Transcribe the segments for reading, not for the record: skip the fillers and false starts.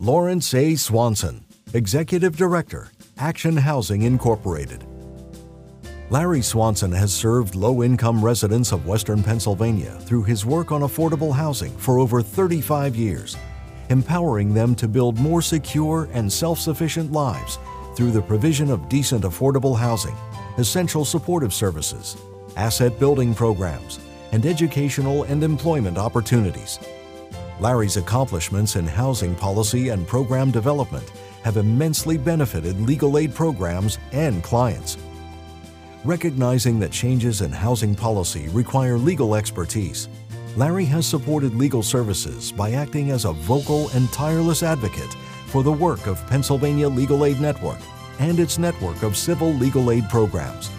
Lawrence A. Swanson, Executive Director, Action Housing Incorporated. Larry Swanson has served low-income residents of Western Pennsylvania through his work on affordable housing for over 35 years, empowering them to build more secure and self-sufficient lives through the provision of decent affordable housing, essential supportive services, asset building programs, and educational and employment opportunities. Larry's accomplishments in housing policy and program development have immensely benefited legal aid programs and clients. Recognizing that changes in housing policy require legal expertise, Larry has supported legal services by acting as a vocal and tireless advocate for the work of Pennsylvania Legal Aid Network and its network of civil legal aid programs.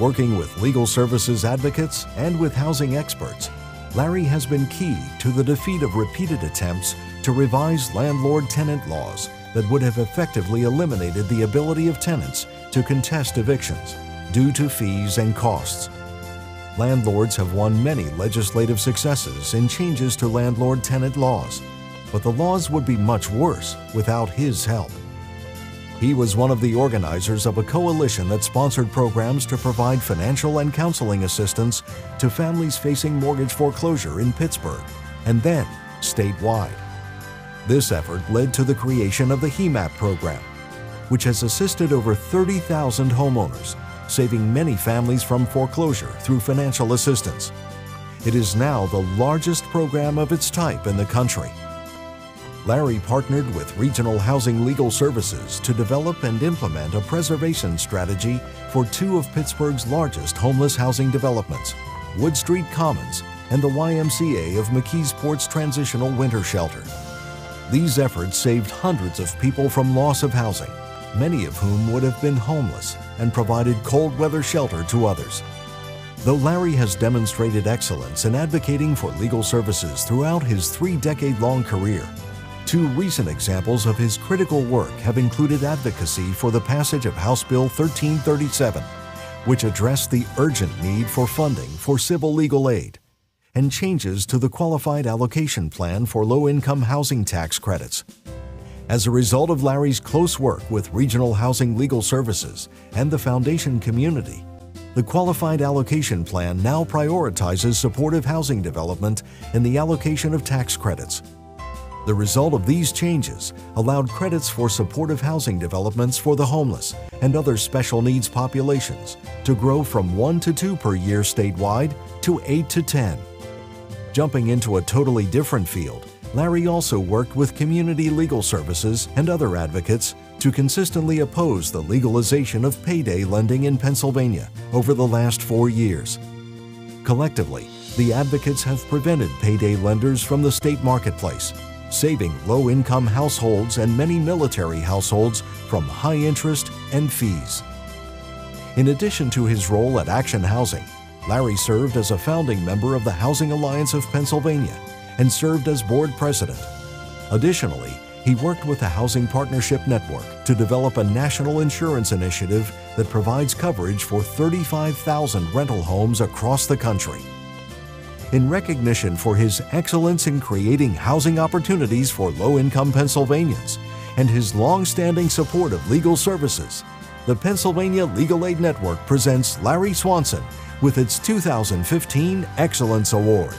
Working with legal services advocates and with housing experts, Larry has been key to the defeat of repeated attempts to revise landlord-tenant laws that would have effectively eliminated the ability of tenants to contest evictions due to fees and costs. Landlords have won many legislative successes in changes to landlord-tenant laws, but the laws would be much worse without his help. He was one of the organizers of a coalition that sponsored programs to provide financial and counseling assistance to families facing mortgage foreclosure in Pittsburgh, and then statewide. This effort led to the creation of the HEMAP program, which has assisted over 30,000 homeowners, saving many families from foreclosure through financial assistance. It is now the largest program of its type in the country. Larry partnered with Regional Housing Legal Services to develop and implement a preservation strategy for two of Pittsburgh's largest homeless housing developments, Wood Street Commons and the YMCA of McKeesport's Transitional Winter Shelter. These efforts saved hundreds of people from loss of housing, many of whom would have been homeless, and provided cold weather shelter to others. Though Larry has demonstrated excellence in advocating for legal services throughout his 3-decade-long career, two recent examples of his critical work have included advocacy for the passage of House Bill 1337, which addressed the urgent need for funding for civil legal aid, and changes to the Qualified Allocation Plan for low-income housing tax credits. As a result of Larry's close work with Regional Housing Legal Services and the foundation community, the Qualified Allocation Plan now prioritizes supportive housing development in the allocation of tax credits. The result of these changes allowed credits for supportive housing developments for the homeless and other special needs populations to grow from 1 to 2 per year statewide to 8 to 10. Jumping into a totally different field, Larry also worked with community legal services and other advocates to consistently oppose the legalization of payday lending in Pennsylvania over the last 4 years. Collectively, the advocates have prevented payday lenders from the state marketplace, saving low-income households and many military households from high interest and fees. In addition to his role at Action Housing, Larry served as a founding member of the Housing Alliance of Pennsylvania and served as board president. Additionally, he worked with the Housing Partnership Network to develop a national insurance initiative that provides coverage for 35,000 rental homes across the country. In recognition for his excellence in creating housing opportunities for low-income Pennsylvanians and his long-standing support of legal services, the Pennsylvania Legal Aid Network presents Larry Swanson with its 2015 Excellence Award.